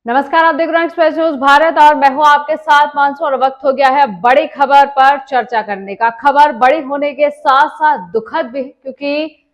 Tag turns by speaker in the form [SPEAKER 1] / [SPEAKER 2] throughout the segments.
[SPEAKER 1] नमस्कार, आप देख रहे हैं एक्सप्रेस न्यूज भारत और मैं हूं आपके साथ मानसू। और वक्त हो गया है बड़ी खबर पर चर्चा करने का। खबर बड़ी होने के साथ साथ दुखद भी है, क्योंकि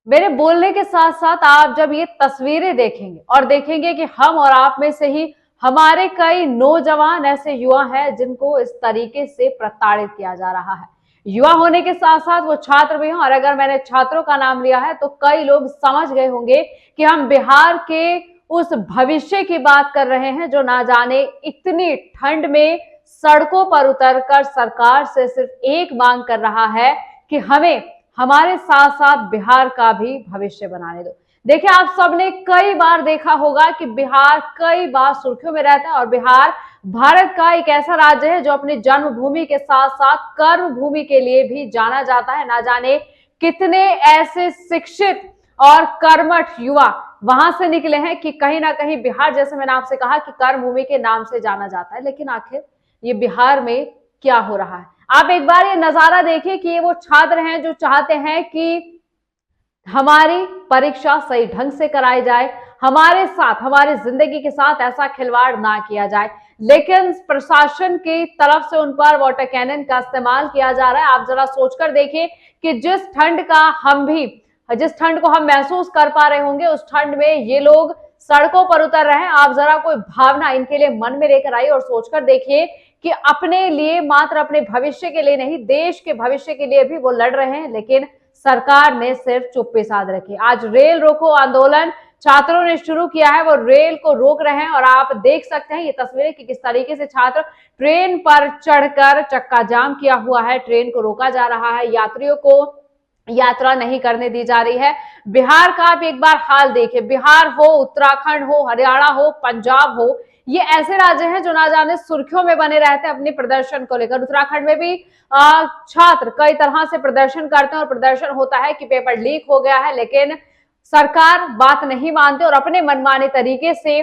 [SPEAKER 1] मेरे बोलने के साथ साथ आप जब ये तस्वीरें देखेंगे और देखेंगे कि हम और आप में से ही हमारे कई नौजवान ऐसे युवा हैं जिनको इस तरीके से प्रताड़ित किया जा रहा है। युवा होने के साथ साथ वो छात्र भी हैं, और अगर मैंने छात्रों का नाम लिया है तो कई लोग समझ गए होंगे कि हम बिहार के उस भविष्य की बात कर रहे हैं जो ना जाने इतनी ठंड में सड़कों पर उतरकर सरकार से सिर्फ एक मांग कर रहा है कि हमें हमारे साथ साथ बिहार का भी भविष्य बनाने दो। देखिए, आप सबने कई बार देखा होगा कि बिहार कई बार सुर्खियों में रहता है, और बिहार भारत का एक ऐसा राज्य है जो अपनी जन्मभूमि के साथ साथ कर्म भूमि के लिए भी जाना जाता है। ना जाने कितने ऐसे शिक्षित और कर्मठ युवा वहां से निकले हैं कि कहीं ना कहीं बिहार, जैसे मैंने आपसे कहा, कि कर्म भूमि के नाम से जाना जाता है। लेकिन आखिर ये बिहार में क्या हो रहा है? आप एक बार ये नजारा देखिए कि ये वो छात्र हैं जो चाहते हैं कि हमारी परीक्षा सही ढंग से कराई जाए, हमारे साथ, हमारी जिंदगी के साथ ऐसा खिलवाड़ ना किया जाए, लेकिन प्रशासन की तरफ से उन पर वाटर कैनन का इस्तेमाल किया जा रहा है। आप जरा सोचकर देखिए कि जिस ठंड को हम महसूस कर पा रहे होंगे, उस ठंड में ये लोग सड़कों पर उतर रहे हैं। आप जरा कोई भावना इनके लिए मन में लेकर आइए और सोचकर देखिए कि अपने लिए, मात्र अपने भविष्य के लिए नहीं, देश के भविष्य के लिए भी वो लड़ रहे हैं, लेकिन सरकार ने सिर्फ चुप्पी साध रखी। आज रेल रोको आंदोलन छात्रों ने शुरू किया है, वो रेल को रोक रहे हैं, और आप देख सकते हैं ये तस्वीरें कि किस तरीके से छात्र ट्रेन पर चढ़कर चक्का जाम किया हुआ है, ट्रेन को रोका जा रहा है, यात्रियों को यात्रा नहीं करने दी जा रही है। बिहार का आप एक बार हाल देखिए, बिहार हो, उत्तराखंड हो, हरियाणा हो, पंजाब हो, ये ऐसे राज्य हैं जो ना जाने सुर्खियों में बने रहते हैं अपने प्रदर्शन को लेकर। उत्तराखंड में भी छात्र कई तरह से प्रदर्शन करते हैं, और प्रदर्शन होता है कि पेपर लीक हो गया है, लेकिन सरकार बात नहीं मानती और अपने मनमाने तरीके से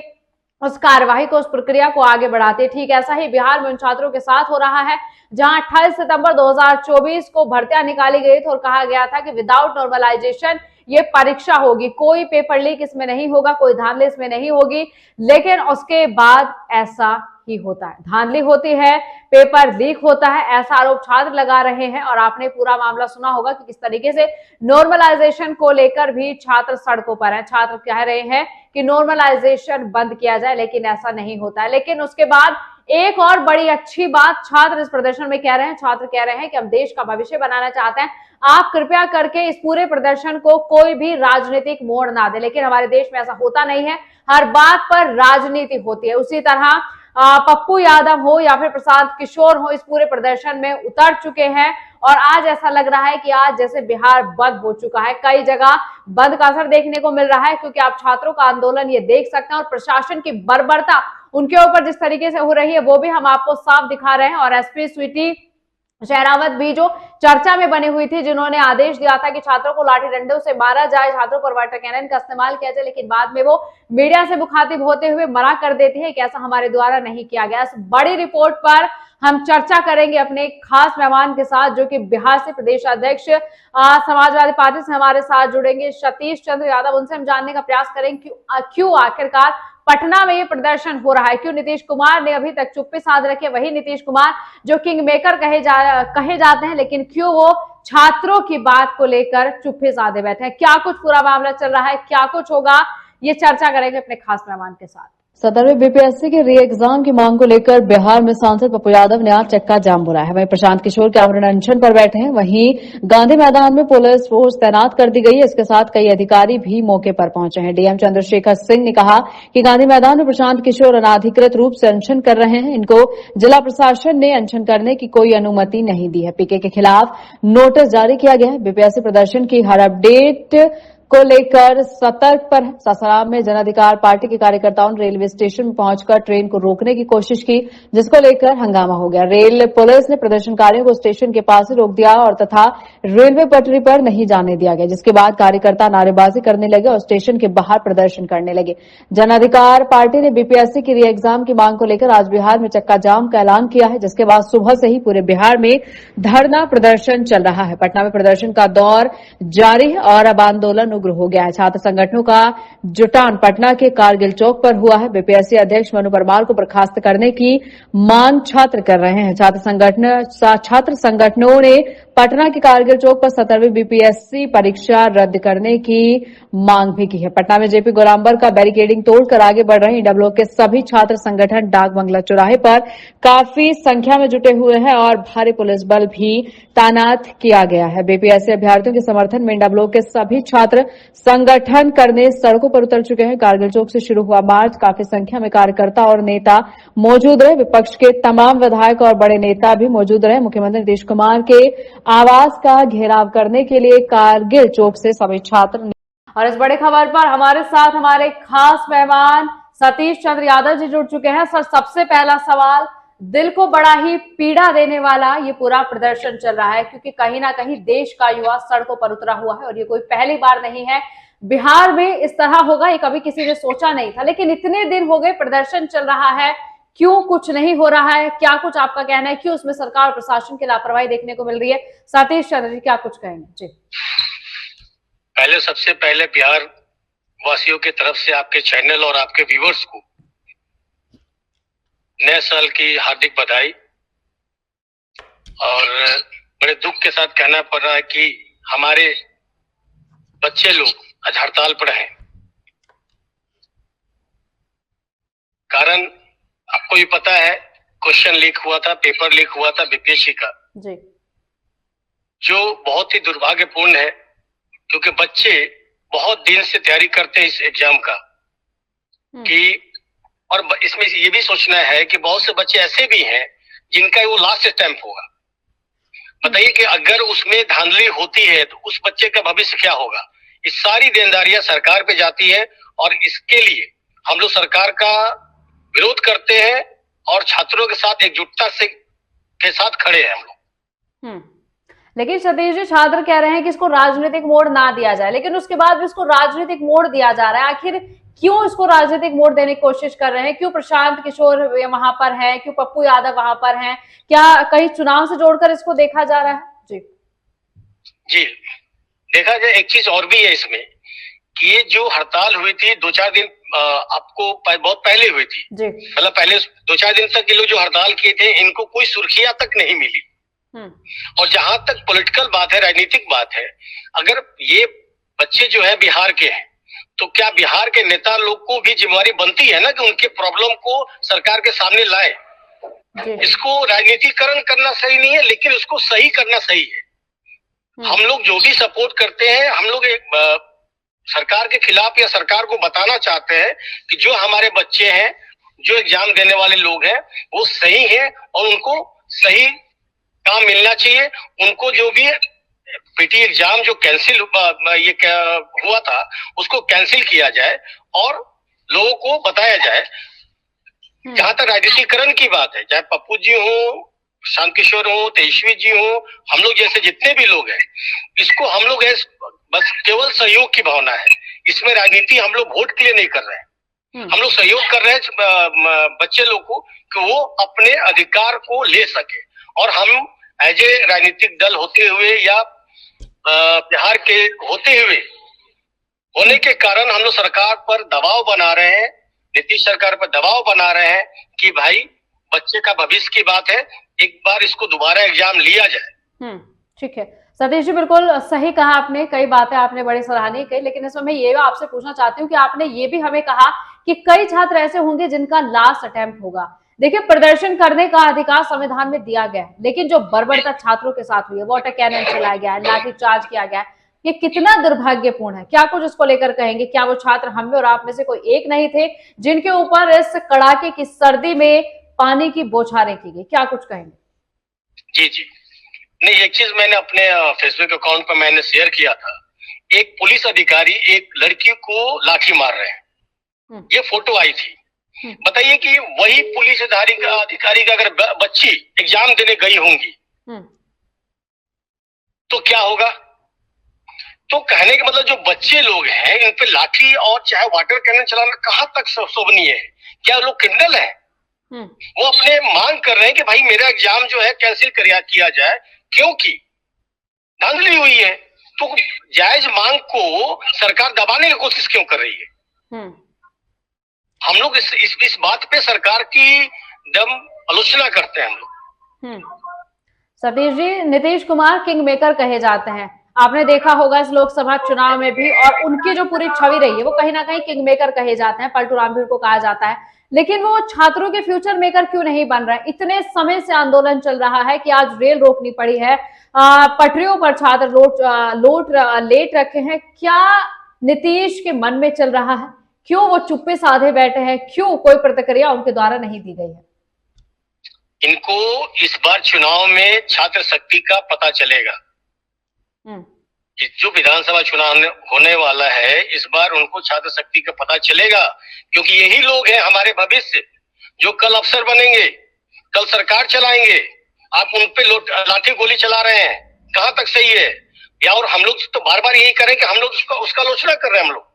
[SPEAKER 1] उस कार्यवाही को, उस प्रक्रिया को आगे बढ़ाते हैं। ठीक ऐसा ही बिहार में उन छात्रों के साथ हो रहा है जहां 28 सितंबर 2024 को भर्तियां निकाली गई थी और कहा गया था कि विदाउट नॉर्मलाइजेशन ये परीक्षा होगी, कोई पेपर लीक इसमें नहीं होगा, कोई धांधली इसमें नहीं होगी। लेकिन उसके बाद ऐसा ही होता है, धांधली होती है, पेपर लीक होता है, ऐसा आरोप छात्र लगा रहे हैं। और आपने पूरा मामला सुना होगा कि किस तरीके से नॉर्मलाइजेशन को लेकर भी छात्र सड़कों पर हैं। छात्र कह रहे हैं कि नॉर्मलाइजेशन बंद किया जाए, लेकिन ऐसा नहीं होता है। लेकिन उसके बाद एक और बड़ी अच्छी बात छात्र इस प्रदर्शन में कह रहे हैं। छात्र कह रहे हैं कि हम देश का भविष्य बनाना चाहते हैं, आप कृपया करके इस पूरे प्रदर्शन को कोई भी राजनीतिक मोड़ ना दे। लेकिन हमारे देश में ऐसा होता नहीं है, हर बात पर राजनीति होती है। उसी तरह पप्पू यादव हो या फिर प्रशांत किशोर हो, इस पूरे प्रदर्शन में उतर चुके हैं, और आज ऐसा लग रहा है कि आज जैसे बिहार बंद हो चुका है। कई जगह बंद का असर देखने को मिल रहा है, क्योंकि आप छात्रों का आंदोलन ये देख सकते हैं, और प्रशासन की बर्बरता उनके ऊपर जिस तरीके से हो रही है वो भी हम आपको साफ दिखा रहे हैं। और एसपी स्वीटी शेरावत भी जो चर्चा में बनी हुई थी, जिन्होंने आदेश दिया था कि छात्रों को लाठी डंडों से मारा जाए, छात्रों पर वाटर कैनन का इस्तेमाल किया जाए, लेकिन बाद में वो मीडिया से मुखातिब होते हुए मना कर देती है कि ऐसा हमारे द्वारा नहीं किया गया। इस बड़ी रिपोर्ट पर हम चर्चा करेंगे अपने खास मेहमान के साथ, जो कि बिहार से प्रदेश अध्यक्ष समाजवादी पार्टी से हमारे साथ जुड़ेंगे, सतीश चंद्र यादव। उनसे हम जानने का प्रयास करेंगे क्यों आखिरकार पटना में ये प्रदर्शन हो रहा है, क्यों नीतीश कुमार ने अभी तक चुप्पी साध रखी है, वही नीतीश कुमार जो किंग मेकर कहे जाते हैं, लेकिन क्यों वो छात्रों की बात को लेकर चुप्पी साधे बैठे हैं। क्या कुछ पूरा मामला चल रहा है, क्या कुछ होगा, ये चर्चा करेंगे अपने खास मेहमान के साथ।
[SPEAKER 2] 17वें बीपीएससी के री एग्जाम की मांग को लेकर बिहार में सांसद पप्पू यादव ने आज चक्का जाम बुलाया है। वहीं प्रशांत किशोर के आवरण अनशन पर बैठे हैं। वहीं गांधी मैदान में पुलिस फोर्स तैनात कर दी गई है। इसके साथ कई अधिकारी भी मौके पर पहुंचे हैं। डीएम चंद्रशेखर सिंह ने कहा कि गांधी मैदान में प्रशांत किशोर अनाधिकृत रूप से अनशन कर रहे हैं। इनको जिला प्रशासन ने अनशन करने की कोई अनुमति नहीं दी है। पीके के खिलाफ नोटिस जारी किया गया है। बीपीएससी प्रदर्शन की हर अपडेट को लेकर सतर्क पर है। सासाराम में जन अधिकार पार्टी के कार्यकर्ताओं ने रेलवे स्टेशन में पहुंचकर ट्रेन को रोकने की कोशिश की, जिसको लेकर हंगामा हो गया। रेल पुलिस ने प्रदर्शनकारियों को स्टेशन के पास ही रोक दिया और तथा रेलवे पटरी पर नहीं जाने दिया गया, जिसके बाद कार्यकर्ता नारेबाजी करने लगे और स्टेशन के बाहर प्रदर्शन करने लगे। जन अधिकार पार्टी ने बीपीएससी की री एग्जाम की मांग को लेकर आज बिहार में चक्का जाम का ऐलान किया है, जिसके बाद सुबह से ही पूरे बिहार में धरना प्रदर्शन चल रहा है। पटना में प्रदर्शन का दौर जारी है और अब आंदोलन उग्र हो गया है। छात्र संगठनों का जुटान पटना के कारगिल चौक पर हुआ है। बीपीएससी अध्यक्ष मनु परमार को बर्खास्त करने की मांग छात्र कर रहे हैं। छात्र संगठनों ने पटना के कारगिल चौक पर 17वीं बीपीएससी परीक्षा रद्द करने की मांग भी की है। पटना में जेपी गोलाम्बर का बैरिकेडिंग तोड़कर आगे बढ़ रहे ईडब्ल्यूओ के सभी छात्र संगठन डाक बंगला चौराहे पर काफी संख्या में जुटे हुए हैं और भारी पुलिस बल भी तैनात किया गया है। बीपीएससी अभ्यर्थियों के समर्थन में ईडब्ल्यूओ के सभी छात्र संगठन करने सड़कों पर उतर चुके हैं। कारगिल चौक से शुरू हुआ मार्च काफी संख्या में कार्यकर्ता और नेता मौजूद रहे। विपक्ष के तमाम विधायक और बड़े नेता भी मौजूद रहे। मुख्यमंत्री नीतीश कुमार के आवास का घेराव करने के लिए कारगिल चौक से सभी छात्र।
[SPEAKER 1] और इस बड़ी खबर पर हमारे साथ हमारे खास मेहमान सतीश चंद्र यादव जी जुड़ चुके हैं। सर, सबसे पहला सवाल, दिल को बड़ा ही पीड़ा देने वाला ये पूरा प्रदर्शन चल रहा है, क्योंकि कहीं ना कहीं देश का युवा सड़कों पर उतरा हुआ है और ये कोई पहली बार नहीं है। बिहार में इस तरह होगा ये कभी किसी ने सोचा नहीं था, लेकिन इतने दिन हो गए प्रदर्शन चल रहा है, क्यों कुछ नहीं हो रहा है? क्या कुछ आपका कहना है, क्यों उसमें सरकार और प्रशासन की लापरवाही देखने को मिल रही है? सतीश चंद्र जी क्या कुछ कहेंगे? जी,
[SPEAKER 3] सबसे पहले बिहार वासियों की तरफ से आपके चैनल और आपके व्यूअर्स को नए साल की हार्दिक बधाई। और बड़े दुख के साथ कहना पड़ रहा है कि हमारे बच्चे लोग आज हड़ताल पर हैं। कारण आपको भी पता है, क्वेश्चन लीक हुआ था, पेपर लीक हुआ था बीपीएससी का
[SPEAKER 1] जी, जो
[SPEAKER 3] बहुत ही दुर्भाग्यपूर्ण है, क्योंकि बच्चे बहुत दिन से तैयारी करते हैं इस एग्जाम का कि, और इसमें ये भी सोचना है कि बहुत से बच्चे ऐसे भी हैं जिनका वो लास्ट अटेम्प्ट होगा। बताइए कि अगर उसमें धांधली होती है तो उस बच्चे का भविष्य क्या होगा? इस सारी देनदारियां सरकार पे जाती है और इसके लिए हम लोग सरकार का विरोध करते हैं और छात्रों के साथ एकजुटता से के साथ खड़े हैं हम लोग।
[SPEAKER 1] लेकिन सतीश जी, छात्र कह रहे हैं कि इसको राजनीतिक मोड़ ना दिया जाए, लेकिन उसके बाद भी इसको राजनीतिक मोड़ दिया जा रहा है। आखिर क्यों इसको राजनीतिक मोड़ देने की कोशिश कर रहे हैं? क्यों प्रशांत किशोर वहां पर हैं? क्यों पप्पू यादव वहां पर हैं? क्या कहीं चुनाव से जोड़कर इसको देखा जा रहा है?
[SPEAKER 3] जी, देखा जाए एक चीज और भी है इसमें कि ये जो हड़ताल हुई थी 2-4 दिन आपको बहुत पहले हुई थी, मतलब पहले 2-4 दिन तक ये लोग जो हड़ताल किए थे इनको कोई सुर्खियां तक नहीं मिली। और जहां तक पॉलिटिकल बात है, राजनीतिक बात है, अगर ये बच्चे जो है बिहार के हैं तो क्या बिहार के नेता लोग को भी जिम्मेवारी बनती है ना कि उनके प्रॉब्लम को सरकार के सामने लाए। इसको राजनीतिकरण करना सही नहीं है, लेकिन उसको सही करना सही है। हम लोग जो भी सपोर्ट करते हैं, हम लोग एक सरकार के खिलाफ या सरकार को बताना चाहते हैं कि जो हमारे बच्चे हैं, जो एग्जाम देने वाले लोग हैं, वो सही है और उनको सही काम मिलना चाहिए। उनको जो भी पीटी एग्जाम जो कैंसिल ये हुआ था उसको कैंसिल किया जाए और लोगों को बताया जाए। जहां तक राजनीतिकरण की बात है, चाहे पप्पू जी हो, शांत किशोर हो, तेजस्वी जी हो, हम लोग जैसे जितने भी लोग हैं, इसको हम लोग बस केवल सहयोग की भावना है। इसमें राजनीति हम लोग वोट के लिए नहीं कर रहे हैं, हम लोग सहयोग कर रहे हैं बच्चे लोग को कि वो अपने अधिकार को ले सके। और हम एज ए राजनीतिक दल होते हुए या बिहार के होने के कारण हम लोग सरकार पर दबाव बना रहे हैं, नीतीश सरकार पर दबाव बना रहे हैं कि भाई बच्चे का भविष्य की बात है, एक बार इसको दोबारा एग्जाम लिया जाए।
[SPEAKER 1] ठीक है सतीश जी, बिल्कुल सही कहा आपने, कई बातें आपने बड़ी सराहनीय कही, लेकिन इसमें मैं ये आपसे पूछना चाहती हूँ कि आपने ये भी हमें कहा कि कई छात्र ऐसे होंगे जिनका लास्ट अटेम्प्ट होगा। देखिए, प्रदर्शन करने का अधिकार संविधान में दिया गया है, लेकिन जो बर्बरता छात्रों के साथ हुई है, वाटर कैनन चलाया गया है, लाठीचार्ज किया गया है, ये कितना दुर्भाग्यपूर्ण है? क्या कुछ इसको लेकर कहेंगे? क्या वो छात्र हम में और आप में से कोई एक नहीं थे जिनके ऊपर इस कड़ाके की सर्दी में पानी की बौछारें की गई? क्या कुछ कहेंगे?
[SPEAKER 3] जी, नहीं, एक चीज मैंने अपने फेसबुक अकाउंट पर मैंने शेयर किया था। एक पुलिस अधिकारी एक लड़की को लाठी मार रहे हैं, ये फोटो आई थी। बताइए कि वही पुलिस अधिकारी का अगर बच्ची एग्जाम देने गई होंगी तो क्या होगा? तो कहने का मतलब जो बच्चे लोग हैं इन पे लाठी और चाहे वाटर कैनन चलाना कहाँ तक शोभनीय है? क्या लोग क्रिमिनल है? वो अपने मांग कर रहे हैं कि भाई मेरा एग्जाम जो है कैंसिल किया जाए, क्योंकि धांधली हुई है। तो जायज मांग को सरकार दबाने की कोशिश क्यों कर रही है? हम लोग इस बात पे सरकार की दम आलोचना करते हैं हम लोग।
[SPEAKER 1] सतीश जी, नीतीश कुमार किंग मेकर कहे जाते हैं, आपने देखा होगा इस लोकसभा चुनाव में भी, और उनकी जो पूरी छवि रही है वो कहीं ना कहीं किंग मेकर कहे जाते हैं, पलटू राम भी उनको कहा जाता है। लेकिन वो छात्रों के फ्यूचर मेकर क्यों नहीं बन रहे? इतने समय से आंदोलन चल रहा है कि आज रेल रोकनी पड़ी है, पटरियों पर छात्र लेट रखे हैं। क्या नीतीश के मन में चल रहा है? क्यों वो चुप्पे साधे बैठे हैं? क्यों कोई प्रतिक्रिया उनके द्वारा नहीं दी गई है?
[SPEAKER 3] इनको इस बार चुनाव में छात्र शक्ति का पता चलेगा। जो विधानसभा चुनाव होने वाला है इस बार उनको छात्र शक्ति का पता चलेगा, क्योंकि यही लोग हैं हमारे भविष्य, जो कल अफसर बनेंगे, कल सरकार चलाएंगे। आप उन पे लाठी गोली चला रहे हैं, कहां तक सही है? या और हम लोग तो बार बार यही करें कि हम लोग उसका आलोचना कर रहे हैं हम लोग।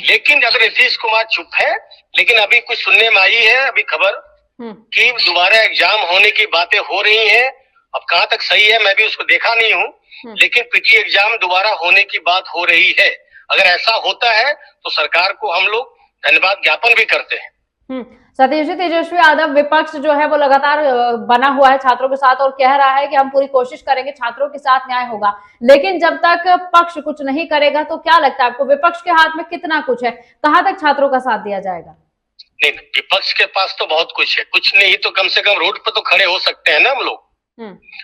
[SPEAKER 3] लेकिन अगर नीतीश कुमार चुप है, लेकिन अभी कुछ सुनने में आई है अभी खबर कि दोबारा एग्जाम होने की बातें हो रही हैं। अब कहां तक सही है मैं भी उसको देखा नहीं हूं, लेकिन पीटी एग्जाम दोबारा होने की बात हो रही है। अगर ऐसा होता है तो सरकार को हम लोग धन्यवाद ज्ञापन भी करते हैं।
[SPEAKER 1] सतीश जी, तेजस्वी यादव विपक्ष जो है वो लगातार बना हुआ है छात्रों के साथ और कह रहा है कि हम पूरी कोशिश करेंगे, छात्रों के साथ न्याय होगा। लेकिन जब तक पक्ष कुछ नहीं करेगा तो क्या लगता है आपको विपक्ष के हाथ में कितना कुछ है? कहां तक छात्रों का साथ दिया जाएगा?
[SPEAKER 3] नहीं, विपक्ष के पास तो बहुत कुछ है, कुछ नहीं तो कम से कम रोड पर तो खड़े हो सकते हैं ना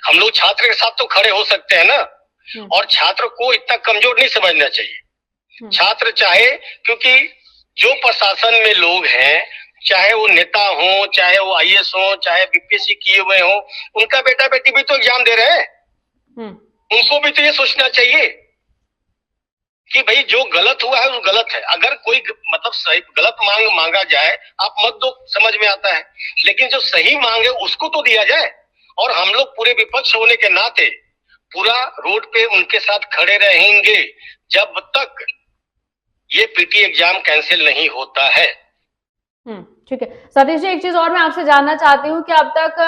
[SPEAKER 3] हम लोग छात्र के साथ तो खड़े हो सकते हैं ना। और छात्र को इतना कमजोर नहीं समझना चाहिए। छात्र चाहे, क्योंकि जो प्रशासन में लोग हैं, चाहे वो नेता हो, चाहे वो आईएएस हो, चाहे बीपीएससी किए हुए हो, उनका बेटा बेटी भी तो एग्जाम दे रहे हैं। उनको भी तो ये सोचना चाहिए कि भाई जो गलत हुआ है वो गलत है। अगर कोई मतलब सही गलत मांग मांगा जाए आप मत दो, समझ में आता है, लेकिन जो सही मांग है उसको तो दिया जाए। और हम लोग पूरे विपक्ष होने के नाते पूरा रोड पे उनके साथ खड़े रहेंगे जब तक ये पीटी एग्जाम कैंसिल नहीं होता है।
[SPEAKER 1] ठीक है सतीश जी, एक चीज और मैं आपसे जानना चाहती हूँ कि अब तक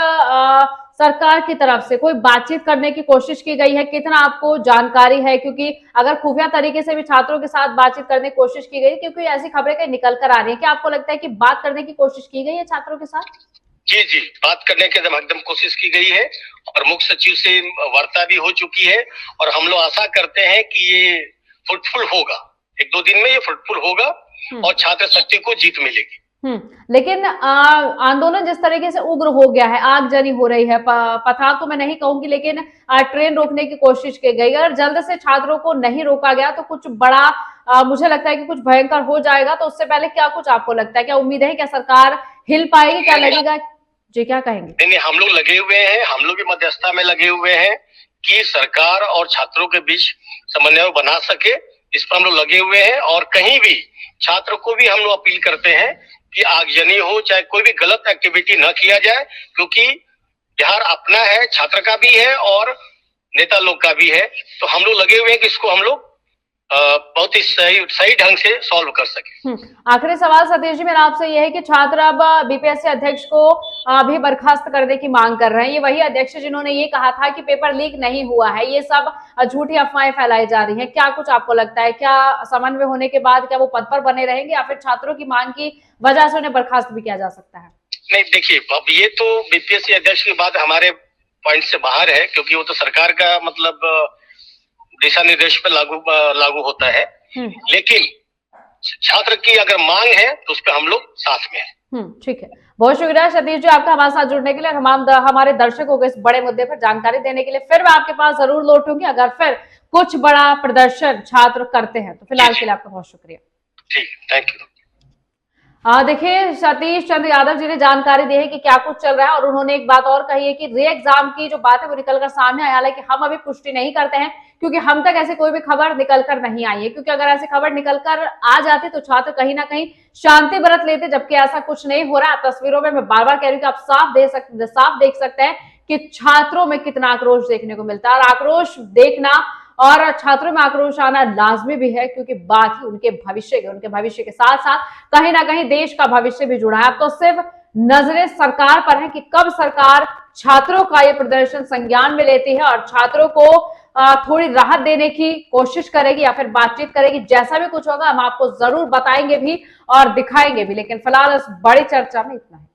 [SPEAKER 1] सरकार की तरफ से कोई बातचीत करने की कोशिश की गई है? कितना आपको जानकारी है? क्योंकि अगर खुफिया तरीके से भी छात्रों के साथ बातचीत करने की कोशिश की गई, क्योंकि ऐसी खबरें कहीं निकल कर आ रही है, क्या आपको लगता है कि बात करने की कोशिश की गई है छात्रों के साथ?
[SPEAKER 3] जी, बात करने की एकदम कोशिश की गई है और मुख्य सचिव से वार्ता भी हो चुकी है और हम लोग आशा करते हैं कि ये फ्रूटफुल होगा, 1-2 दिन में ये फ्रूटफुल होगा और छात्र शक्ति को जीत मिलेगी।
[SPEAKER 1] लेकिन आंदोलन जिस तरीके से उग्र हो गया है, आगजनी हो रही है, पथराव तो मैं नहीं कहूंगी, लेकिन ट्रेन रोकने की कोशिश की गई। अगर जल्द से छात्रों को नहीं रोका गया तो कुछ बड़ा मुझे लगता है कि कुछ भयंकर हो जाएगा। तो उससे पहले क्या कुछ आपको लगता है, क्या उम्मीद है क्या सरकार हिल पाएगी? क्या लगेगा जी, क्या कहेंगे?
[SPEAKER 3] नहीं, हम लोग लगे हुए हैं, हम लोग भी मध्यस्थता में लगे हुए हैं कि सरकार और छात्रों के बीच समन्वय बना सके, इस पर हम लोग लगे हुए हैं। और कहीं भी छात्र को भी हम लोग अपील करते हैं कि आगजनी हो, चाहे कोई भी गलत एक्टिविटी न किया जाए, क्योंकि बिहार अपना है, छात्र का भी है और नेता लोग का भी है। तो हम लोग लगे हुए हैं कि इसको हम लोग बहुत ही सही ढंग से सॉल्व कर सके।
[SPEAKER 1] आखिरी सवाल सतीश जी मेरा आपसे यह है कि छात्र अब बीपीएससी अध्यक्ष को भी बर्खास्त करने की मांग कर रहे हैं। ये वही अध्यक्ष जिन्होंने ये कहा था कि पेपर लीक नहीं हुआ है, ये सब झूठी अफवाहें फैलाई जा रही हैं। क्या कुछ आपको लगता है, क्या समन्वय होने के बाद क्या वो पद पर बने रहेंगे या फिर छात्रों की मांग की वजह से उन्हें बर्खास्त भी किया जा सकता है?
[SPEAKER 3] नहीं, देखिए अब ये तो बीपीएससी अध्यक्ष की बात हमारे पॉइंट से बाहर है, क्योंकि वो तो सरकार का मतलब दिशा निर्देश पर लागू होता है। लेकिन छात्र की अगर मांग है तो उस पर हम लोग साथ में हैं।
[SPEAKER 1] ठीक है, बहुत शुक्रिया सतीश जी आपका हमारे साथ जुड़ने के लिए, हमारे दर्शकों को इस बड़े मुद्दे पर जानकारी देने के लिए। फिर मैं आपके पास जरूर लौटूंगी अगर फिर कुछ बड़ा प्रदर्शन छात्र करते हैं। तो फिलहाल के लिए आपका बहुत शुक्रिया।
[SPEAKER 3] ठीक, थैंक यू।
[SPEAKER 1] देखिए सतीश चंद्र यादव जी ने जानकारी दी है कि क्या कुछ चल रहा है और उन्होंने एक बात और कही है कि री एग्जाम की जो बात है वो निकलकर सामने आया है कि हम अभी पुष्टि नहीं करते हैं, क्योंकि हम तक ऐसी कोई भी खबर निकलकर नहीं आई है। क्योंकि अगर ऐसी खबर निकलकर आ जाती तो छात्र कहीं ना कहीं शांति बरत लेते, जबकि ऐसा कुछ नहीं हो रहा। तस्वीरों में मैं बार बार कह रही हूँ कि आप साफ देख सकते हैं कि छात्रों में कितना आक्रोश देखने को मिलता है। और आक्रोश देखना और छात्रों में आक्रोश आना लाजमी भी है, क्योंकि बात ही उनके भविष्य के साथ साथ कहीं ना कहीं देश का भविष्य भी जुड़ा है। अब तो सिर्फ नजरें सरकार पर है कि कब सरकार छात्रों का ये प्रदर्शन संज्ञान में लेती है और छात्रों को थोड़ी राहत देने की कोशिश करेगी या फिर बातचीत करेगी। जैसा भी कुछ होगा हम आपको जरूर बताएंगे भी और दिखाएंगे भी, लेकिन फिलहाल इस बड़ी चर्चा में इतना है।